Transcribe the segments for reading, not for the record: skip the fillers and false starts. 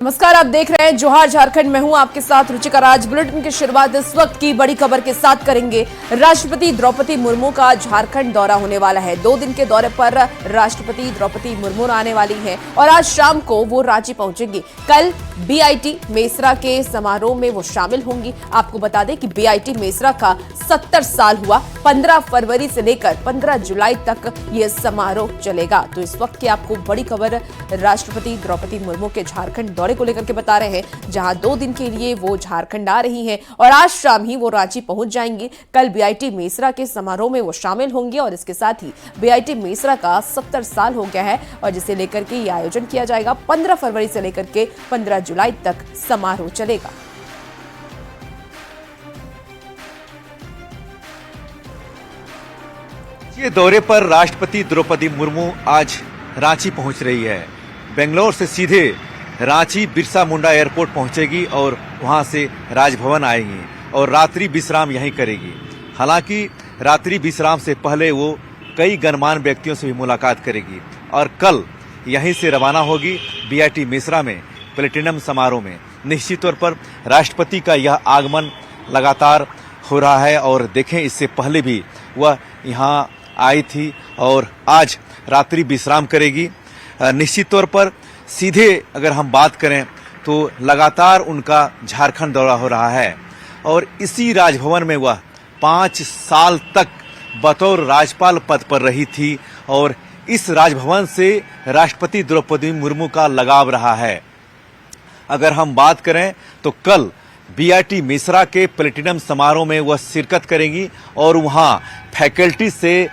नमस्कार, आप देख रहे हैं जोहार झारखंड। मैं हूं आपके साथ रुचिका राज। बुलेटिन की शुरुआत इस वक्त की बड़ी खबर के साथ करेंगे। राष्ट्रपति द्रौपदी मुर्मू का झारखंड दौरा होने वाला है। 2 दिन के दौरे पर राष्ट्रपति द्रौपदी मुर्मू आने वाली हैं और आज शाम को वो रांची पहुंचेंगी। कल बीआईटी मेसरा के समारोह में वो शामिल होंगी। आपको बता दें कि बीआईटी मेसरा का 70 साल हुआ। 15 फरवरी से लेकर 15 जुलाई तक ये समारोह चलेगा। तो इस वक्त की आपको बड़ी खबर राष्ट्रपति द्रौपदी मुर्मू के झारखंड दौरे को लेकर के बता रहे हैं, जहां 2 दिन के लिए वो झारखंड आ रही हैं और आज शाम ही वो रांची पहुंच जाएंगी। कल बीआईटी मेसरा के समारोह में वो शामिल होंगे और इसके साथ ही बीआईटी मेसरा का 70 साल हो गया है और जिसे लेकर के ये आयोजन किया जाएगा। 15 फरवरी से लेकर के 15 जुलाई तक समारोह चलेगा। ये दौरे पर राष्ट्रपति द्रौपदी मुर्मू आज रांची पहुंच रही है। बेंगलोर से सीधे रांची बिरसा मुंडा एयरपोर्ट पहुंचेगी और वहां से राजभवन आएगी और रात्रि विश्राम यहीं करेगी। हालांकि रात्रि विश्राम से पहले वो कई गणमान्य व्यक्तियों से भी मुलाकात करेगी और कल यहीं से रवाना होगी बीआईटी मेसरा में प्लेटिनम समारोह में। निश्चित तौर पर राष्ट्रपति का यह आगमन लगातार हो रहा है और देखें, इससे पहले भी वह यहाँ आई थी और आज रात्रि विश्राम करेगी। निश्चित तौर पर सीधे अगर हम बात करें तो लगातार उनका झारखंड दौरा हो रहा है और इसी राजभवन में वह 5 साल तक बतौर राज्यपाल पद पर रही थी और इस राजभवन से राष्ट्रपति द्रौपदी मुर्मू का लगाव रहा है। अगर हम बात करें तो कल बीआईटी मेसरा के प्लेटिनम समारोह में वह शिरकत करेंगी और वहां फैकल्टी से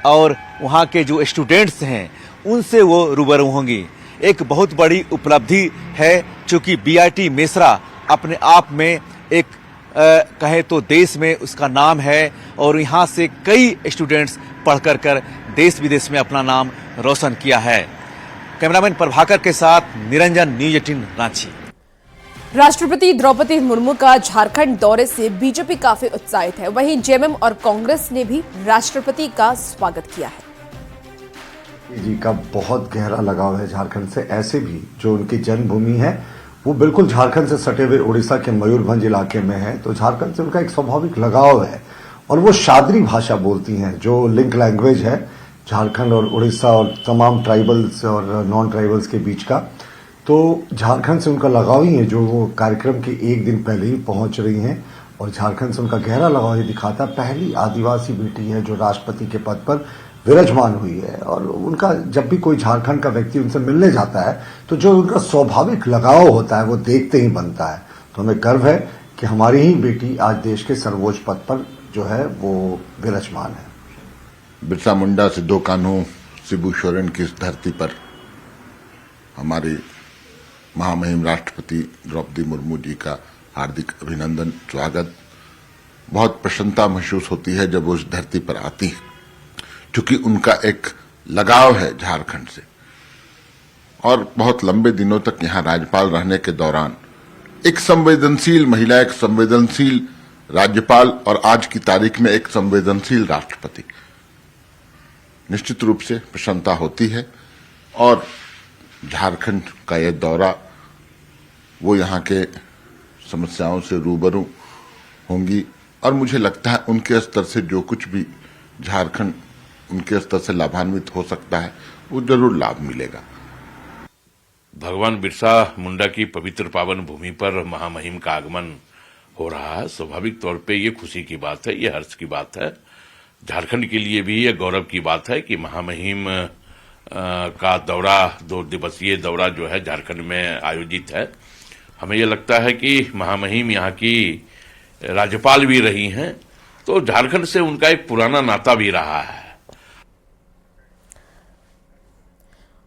और वहां के जो स्टूडेंट्स हैं उनसे वो रूबरू होंगी। एक बहुत बड़ी उपलब्धि है, चूंकि बीआईटी मेसरा अपने आप में एक कहे तो देश में उसका नाम है और यहाँ से कई स्टूडेंट्स पढ़कर कर देश विदेश में अपना नाम रोशन किया है। कैमरामैन प्रभाकर के साथ निरंजन, न्यूज 18 रांची। राष्ट्रपति द्रौपदी मुर्मू का झारखंड दौरे से बीजेपी काफी उत्साहित है। वहीं जेएमएम और कांग्रेस ने भी राष्ट्रपति का स्वागत किया है। जी का बहुत गहरा लगाव है झारखंड से। ऐसे भी जो उनकी जन्मभूमि है वो बिल्कुल झारखंड से सटे हुए उड़ीसा के मयूरभंज इलाके में है, तो झारखंड से उनका एक स्वाभाविक लगाव है और वो शादरी भाषा बोलती हैं जो लिंक लैंग्वेज है झारखंड और उड़ीसा और तमाम ट्राइबल्स और नॉन ट्राइबल्स के बीच का। तो झारखंड से उनका लगाव ही है जो वो कार्यक्रम के एक दिन पहले ही पहुंच रही हैं और झारखंड से उनका गहरा लगाव ये दिखाता। पहली आदिवासी बेटी है जो राष्ट्रपति के पद पर विराजमान हुई है और उनका जब भी कोई झारखंड का व्यक्ति उनसे मिलने जाता है तो जो उनका स्वाभाविक लगाव होता है वो देखते ही बनता है। तो हमें गर्व है कि हमारी ही बेटी आज देश के सर्वोच्च पद पर जो है वो विराजमान है। बिरसा मुंडा सिद्धो कान्हू शिबू सोरेन की इस धरती पर हमारे महामहिम राष्ट्रपति द्रौपदी मुर्मू जी का हार्दिक अभिनंदन, स्वागत। बहुत प्रसन्नता महसूस होती है जब वो उस धरती पर आती है, क्योंकि उनका एक लगाव है झारखंड से और बहुत लंबे दिनों तक यहां राज्यपाल रहने के दौरान एक संवेदनशील महिला, एक संवेदनशील राज्यपाल और आज की तारीख में एक संवेदनशील राष्ट्रपति। निश्चित रूप से प्रसन्नता होती है और झारखंड का यह दौरा वो यहाँ के समस्याओं से रूबरू होंगी और मुझे लगता है उनके स्तर से जो कुछ भी झारखंड उनके स्तर से लाभान्वित हो सकता है वो जरूर लाभ मिलेगा। भगवान बिरसा मुंडा की पवित्र पावन भूमि पर महामहिम का आगमन हो रहा है। स्वाभाविक तौर पे ये खुशी की बात है, ये हर्ष की बात है। झारखंड के लिए भी ये गौरव की बात है कि महामहिम का दौरा, 2 दिवसीय दौरा जो है झारखंड में आयोजित है। हमें यह लगता है कि महामहिम यहाँ की राज्यपाल भी रही हैं, तो झारखंड से उनका एक पुराना नाता भी रहा है।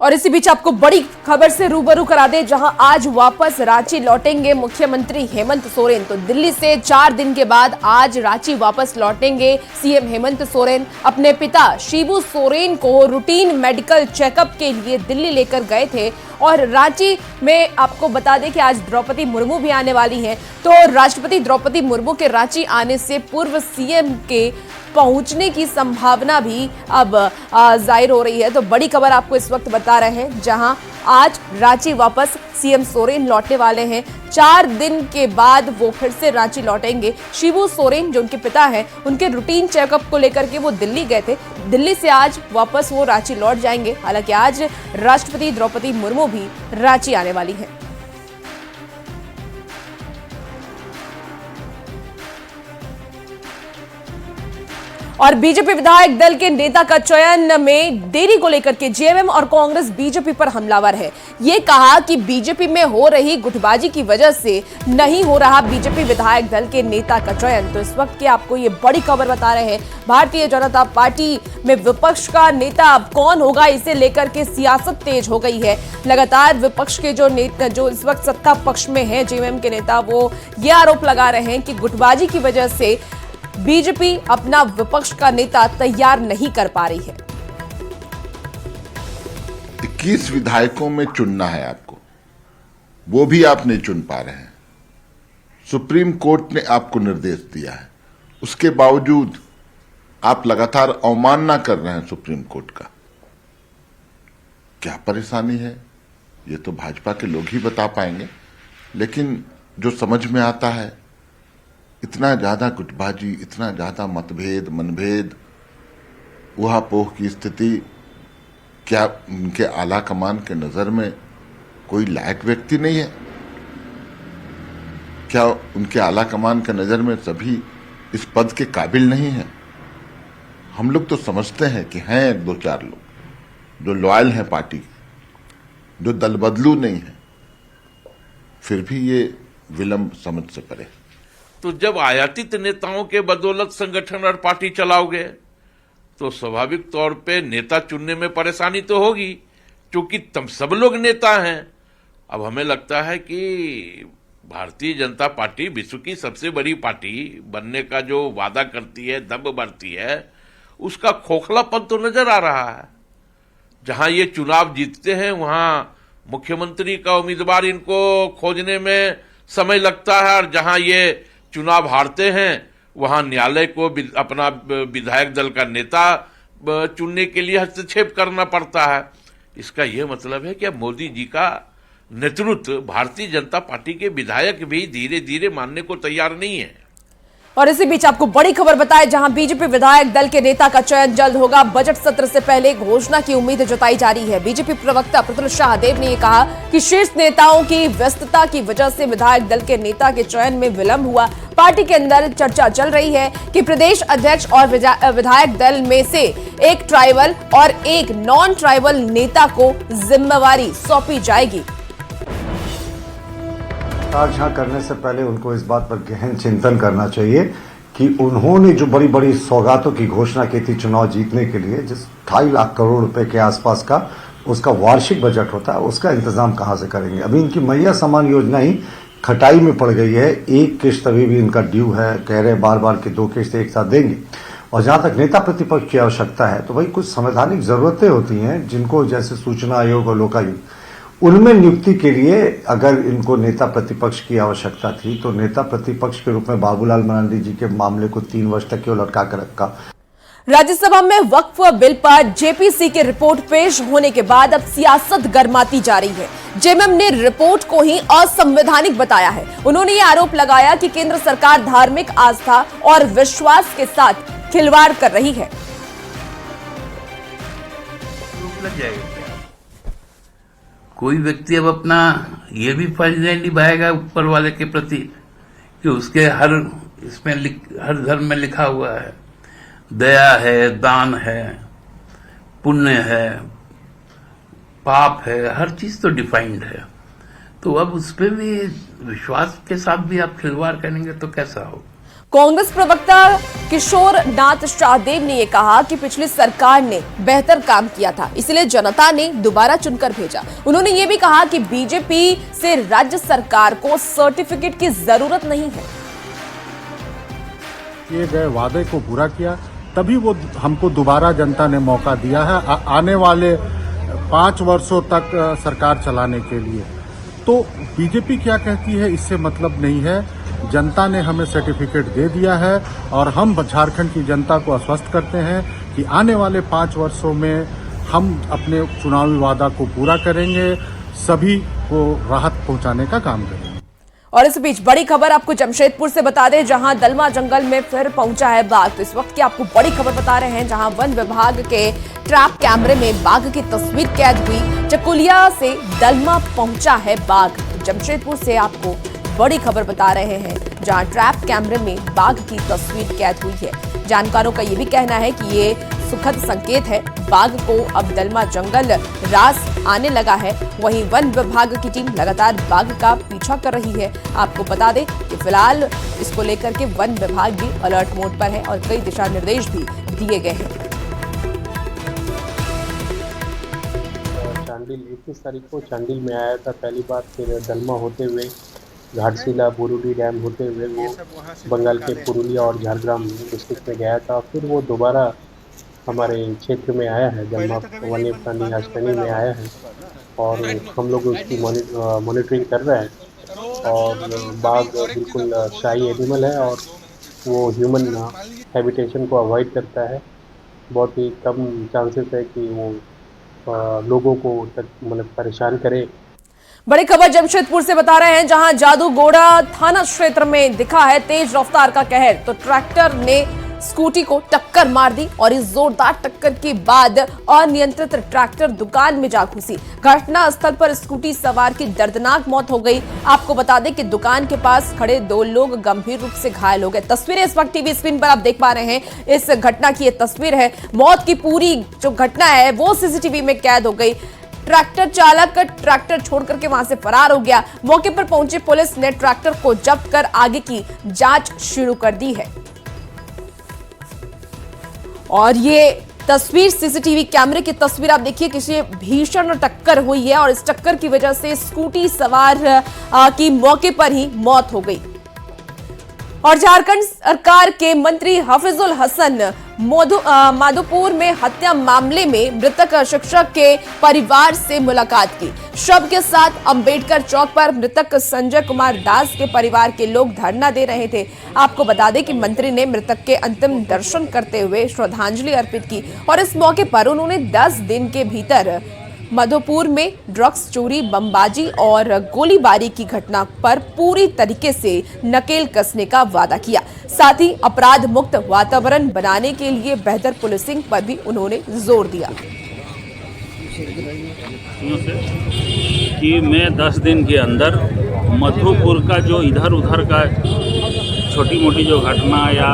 और इसी बीच आपको बड़ी खबर से रूबरू करा दे, जहां आज वापस रांची लौटेंगे मुख्यमंत्री हेमंत सोरेन। तो दिल्ली से 4 दिन के बाद आज रांची वापस लौटेंगे सीएम हेमंत सोरेन। अपने पिता शिबू सोरेन को रूटीन मेडिकल चेकअप के लिए दिल्ली लेकर गए थे और रांची में आपको बता दें कि आज द्रौपदी मुर्मू भी आने वाली हैं। तो राष्ट्रपति द्रौपदी मुर्मू के रांची आने से पूर्व सीएम के पहुंचने की संभावना भी अब जाहिर हो रही है। तो बड़ी खबर आपको इस वक्त बता रहे हैं, जहां आज रांची वापस सीएम सोरेन लौटने वाले हैं। 4 दिन के बाद वो फिर से रांची लौटेंगे। शिबू सोरेन जो उनके पिता हैं, उनके रूटीन चेकअप को लेकर के वो दिल्ली गए थे। दिल्ली से आज वापस वो रांची लौट जाएंगे। हालांकि आज राष्ट्रपति द्रौपदी मुर्मू भी रांची आने वाली हैं। और बीजेपी विधायक दल के नेता का चयन में देरी को लेकर के जेएमएम और कांग्रेस बीजेपी पर हमलावर है। ये कहा कि बीजेपी में हो रही गुटबाजी की वजह से नहीं हो रहा बीजेपी विधायक दल के नेता का चयन। तो इस वक्त की आपको ये बड़ी खबर बता रहे हैं, भारतीय जनता पार्टी में विपक्ष का नेता अब कौन होगा, इसे लेकर के सियासत तेज हो गई है। लगातार विपक्ष के जो नेता, जो इस वक्त सत्ता पक्ष में है जेएमएम के नेता, वो ये आरोप लगा रहे हैं कि गुटबाजी की वजह से बीजेपी अपना विपक्ष का नेता तैयार नहीं कर पा रही है। 21 विधायकों में चुनना है आपको, वो भी आप नहीं चुन पा रहे हैं। सुप्रीम कोर्ट ने आपको निर्देश दिया है, उसके बावजूद आप लगातार अवमानना कर रहे हैं सुप्रीम कोर्ट का। क्या परेशानी है ये तो भाजपा के लोग ही बता पाएंगे, लेकिन जो समझ में आता है, इतना ज्यादा गुटबाजी, इतना ज्यादा मतभेद, मनभेद, उहापोह की स्थिति, क्या उनके आला कमान के नजर में कोई लायक व्यक्ति नहीं है? क्या उनके आला कमान के नजर में सभी इस पद के काबिल नहीं है? हम लोग तो समझते हैं कि हैं 2-4 लोग जो लॉयल हैं पार्टी के, जो दल बदलू नहीं है, फिर भी ये विलंब समझ से परे। तो जब आयातित नेताओं के बदौलत संगठन और पार्टी चलाओगे तो स्वाभाविक तौर पे नेता चुनने में परेशानी तो होगी, क्योंकि तब सब लोग नेता हैं। अब हमें लगता है कि भारतीय जनता पार्टी विश्व की सबसे बड़ी पार्टी बनने का जो वादा करती है, दम भरती है, उसका खोखलापन तो नजर आ रहा है। जहां ये चुनाव जीतते हैं वहां मुख्यमंत्री का उम्मीदवार इनको खोजने में समय लगता है, और जहां ये चुनाव हारते हैं वहां न्यायालय को अपना विधायक दल का नेता चुनने के लिए हस्तक्षेप करना पड़ता है। इसका यह मतलब है कि अब मोदी जी का नेतृत्व भारतीय जनता पार्टी के विधायक भी धीरे धीरे मानने को तैयार नहीं है। और इसी बीच आपको बड़ी खबर बताएं, जहां बीजेपी विधायक दल के नेता का चयन जल्द होगा। बजट सत्र से पहले घोषणा की उम्मीद जताई जा रही है। बीजेपी प्रवक्ता प्रफुल्ल शाहदेव ने यह कहा कि शीर्ष नेताओं की व्यस्तता की वजह से विधायक दल के नेता के चयन में विलंब हुआ। पार्टी के अंदर चर्चा चल रही है कि प्रदेश अध्यक्ष और विधायक दल में से एक ट्राइबल और एक नॉन ट्राइबल नेता को जिम्मेवारी सौंपी जाएगी। ताकझां करने से पहले उनको इस बात पर गहन चिंतन करना चाहिए कि उन्होंने जो बड़ी बड़ी सौगातों की घोषणा की थी चुनाव जीतने के लिए, जिस 2.5 लाख करोड़ रुपए के आसपास का उसका वार्षिक बजट होता है, उसका इंतजाम कहां से करेंगे। अभी इनकी मैया समान योजना ही खटाई में पड़ गई है। एक किश्त अभी भी इनका ड्यू है, कह रहे बार बार कि 2 किश्त एक साथ देंगे। और जहां तक नेता प्रतिपक्ष की आवश्यकता है, तो भाई कुछ संवैधानिक जरूरतें होती हैं जिनको, जैसे सूचना आयोग और लोकायुक्त, उनमें नियुक्ति के लिए अगर इनको नेता प्रतिपक्ष की आवश्यकता थी, तो नेता प्रतिपक्ष के रूप में बाबूलाल मरांडी जी के मामले को 3 वर्ष तक क्यों लटका कर रखा। राज्यसभा में वक्फ बिल पर जेपीसी की रिपोर्ट पेश होने के बाद अब सियासत गर्माती जा रही है। जेएमएम ने रिपोर्ट को ही असंवैधानिक बताया है। उन्होंने यह आरोप लगाया कि केंद्र सरकार धार्मिक आस्था और विश्वास के साथ खिलवाड़ कर रही है। लग जाएगा, कोई व्यक्ति अब अपना ये भी फर्ज नहीं निभाएगा ऊपर वाले के प्रति कि उसके हर धर्म में लिखा हुआ है दया है, दान है, पुण्य है, पाप है, हर चीज तो डिफाइंड है। तो अब उस पर भी विश्वास के साथ भी आप खिलवाड़ करेंगे तो कैसा हो। कांग्रेस प्रवक्ता किशोर नाथ शाहदेव ने यह कहा कि पिछली सरकार ने बेहतर काम किया था, इसलिए जनता ने दोबारा चुनकर भेजा। उन्होंने ये भी कहा कि बीजेपी से राज्य सरकार को सर्टिफिकेट की जरूरत नहीं है। किए गए वादे को पूरा किया, तभी वो हमको दोबारा जनता ने मौका दिया है आने वाले 5 वर्षों तक सरकार चलाने के लिए। तो बीजेपी क्या कहती है इससे मतलब नहीं है। जनता ने हमें सर्टिफिकेट दे दिया है और हम झारखंड की जनता को आश्वस्त करते हैं कि आने वाले 5 वर्षों में हम अपने चुनावी वादा को पूरा करेंगे, सभी को राहत पहुंचाने का काम करेंगे। और इस बीच बड़ी खबर आपको जमशेदपुर से बता दें, जहां दलमा जंगल में फिर पहुंचा है बाघ। तो इस वक्त की आपको बड़ी खबर बता रहे हैं, जहां वन विभाग के ट्रैप कैमरे में बाघ की तस्वीर कैद हुई। चकुलिया से दलमा पहुंचा है बाघ। जमशेदपुर से आपको बड़ी खबर बता रहे हैं, जहां ट्रैप कैमरे में बाघ की तस्वीर कैद हुई है। जानकारों का यह भी कहना है कि ये सुखद संकेत है, बाघ को अब दलमा जंगल रास आने लगा है। वहीं वन विभाग की टीम लगातार बाघ का पीछा कर रही है। आपको बता दें कि फिलहाल इसको लेकर के वन विभाग भी अलर्ट मोड पर है और कई दिशा निर्देश भी दिए गए हैं। चांडिल 21 तारीख को चांडिल में आया था पहली बार, फिर दलमा होते हुए घाटशिला बुरुडी डैम होते हुए वो बंगाल के पुरुलिया और झारग्राम डिस्ट्रिक्ट में गया था। फिर वो दोबारा हमारे क्षेत्र में आया है, दलमा वन्य प्राणी आश्रय में आया है और हम लोग उसकी मॉनिटरिंग कर रहे हैं। और बाघ बिल्कुल शाही एनिमल है और वो ह्यूमन हैबिटेशन को अवॉइड करता है। बहुत ही कम चांसेस है कि वो लोगों को मतलब परेशान करे। बड़ी खबर जमशेदपुर से बता रहे हैं, जहां जादूगोड़ा थाना क्षेत्र में दिखा है तेज रफ्तार का कहर। तो ट्रैक्टर ने स्कूटी को टक्कर मार दी और इस जोरदार टक्कर के बाद अनियंत्रित ट्रैक्टर दुकान में जा घुसी। घटना स्थल पर स्कूटी सवार की दर्दनाक मौत हो गई। आपको बता दें कि दुकान के पास खड़े 2 लोग गंभीर रूप से घायल हो गए। तस्वीरें इस वक्त टीवी स्क्रीन पर आप देख पा रहे हैं। इस घटना की ये तस्वीर है। मौत की पूरी जो घटना है वो सीसीटीवी में कैद हो गई। ट्रैक्टर चालक ट्रैक्टर छोड़ करके वहां से फरार हो गया। मौके पर पहुंची पुलिस ने ट्रैक्टर को जब्त कर आगे की जांच शुरू कर दी है। और ये तस्वीर सीसीटीवी कैमरे की तस्वीर आप देखिए, किसी भीषण टक्कर हुई है और इस टक्कर की वजह से स्कूटी सवार की मौके पर ही मौत हो गई। और झारखंड सरकार के मंत्री हफीजुल हसन माधोपुर में हत्या मामले में मृतक शिक्षक के परिवार से मुलाकात की। शव के साथ अंबेडकर चौक पर मृतक संजय कुमार दास के परिवार के लोग धरना दे रहे थे। आपको बता दें कि मंत्री ने मृतक के अंतिम दर्शन करते हुए श्रद्धांजलि अर्पित की और इस मौके पर उन्होंने 10 दिन के भीतर माधोपुर में ड्रग्स चोरी, बमबाजी और गोलीबारी की घटना पर पूरी तरीके से नकेल कसने का वादा किया। साथ ही अपराध मुक्त वातावरण बनाने के लिए बेहतर पुलिसिंग पर भी उन्होंने जोर दिया। कि मैं 10 दिन के अंदर मधुपुर का जो इधर उधर का छोटी मोटी जो घटना या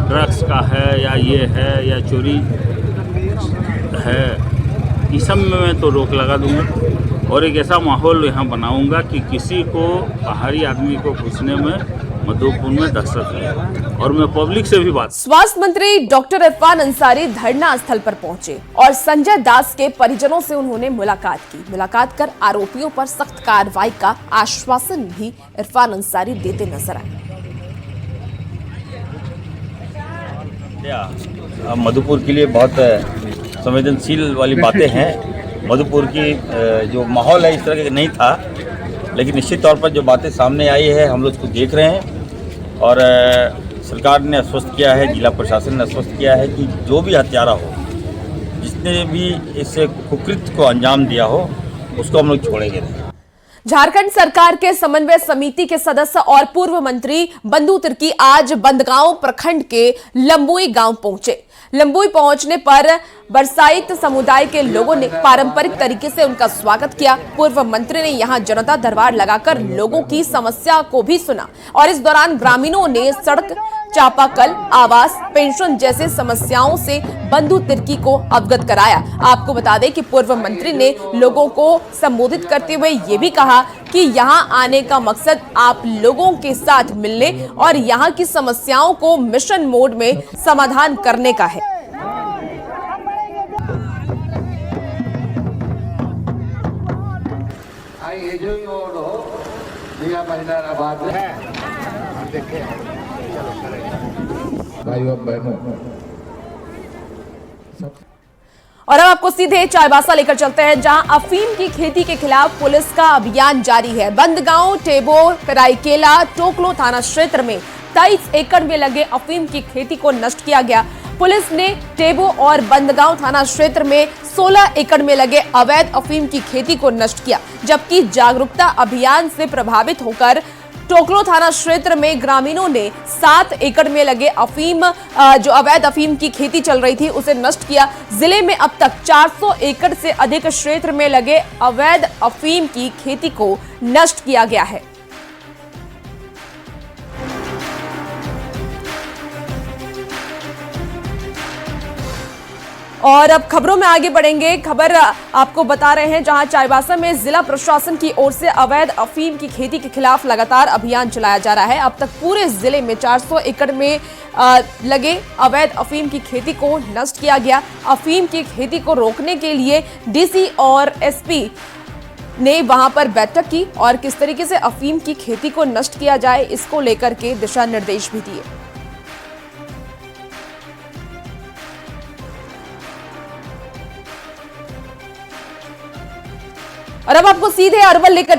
ड्रग्स का है या ये है या चोरी है, इस सब में मैं तो रोक लगा दूंगा और एक ऐसा माहौल यहाँ बनाऊंगा कि किसी को बाहरी आदमी को घुसने में मधुपुर में दस्तक है। और मैं पब्लिक से भी बात। स्वास्थ्य मंत्री डॉक्टर इरफान अंसारी धरना स्थल पर पहुंचे और संजय दास के परिजनों से उन्होंने मुलाकात की। मुलाकात कर आरोपियों पर सख्त कार्रवाई का आश्वासन भी इरफान अंसारी देते नजर आए। मधुपुर के लिए बहुत संवेदनशील वाली बातें हैं। मधुपुर की जो माहौल है इस तरह का नहीं था, लेकिन निश्चित तौर पर जो बातें सामने आई है हम लोग उसको देख रहे हैं और सरकार ने आश्वस्त किया है, जिला प्रशासन ने आश्वस्त किया है कि जो भी हत्यारा हो, जिसने भी इस कुकृत्य को अंजाम दिया हो, उसको हम लोग छोड़ेंगे नहीं। झारखंड सरकार के समन्वय समिति के सदस्य और पूर्व मंत्री बंधु तिर्की आज बंदगांव प्रखंड के लंबुई गांव पहुंचे। लंबुई पहुंचने पर बरसाइत समुदाय के लोगों ने पारंपरिक तरीके से उनका स्वागत किया। पूर्व मंत्री ने यहां जनता दरबार लगाकर लोगों की समस्या को भी सुना और इस दौरान ग्रामीणों ने सड़क, चापाकल, आवास, पेंशन जैसे समस्याओं से बंधु तिर्की को अवगत कराया। आपको बता दें कि पूर्व मंत्री ने लोगों को संबोधित करते हुए ये भी कहा कि यहां आने का मकसद आप लोगों के साथ मिलने और यहां की समस्याओं को मिशन मोड में समाधान करने का है। और अब आपको सीधे चाईबासा लेकर चलते हैं, जहां अफीम की खेती के खिलाफ पुलिस का अभियान जारी है। बंदगांव, टेबो, कराईकेला, टोकलो थाना क्षेत्र में 23 एकड़ में लगे अफीम की खेती को नष्ट किया गया। पुलिस ने टेबो और बंदगांव थाना क्षेत्र में 16 एकड़ में लगे अवैध अफीम की खेती को नष्ट किया, जबकि जागरूकता अभियान से प्रभावित होकर टोकलो थाना क्षेत्र में ग्रामीणों ने 7 एकड़ में लगे जो अवैध अफीम की खेती चल रही थी उसे नष्ट किया। जिले में अब तक 400 एकड़ से अधिक क्षेत्र में लगे अवैध अफीम की खेती को नष्ट किया गया है। और अब खबरों में आगे बढ़ेंगे। खबर आपको बता रहे हैं जहां चाईबासा में जिला प्रशासन की ओर से अवैध अफीम की खेती के खिलाफ लगातार अभियान चलाया जा रहा है। अब तक पूरे जिले में 400 एकड़ में लगे अवैध अफीम की खेती को नष्ट किया गया। अफीम की खेती को रोकने के लिए डीसी और एसपी ने वहां पर बैठक की और किस तरीके से अफीम की खेती को नष्ट किया जाए इसको लेकर के दिशा निर्देश भी दिए। और अब आपको सीधे अरवल लेकर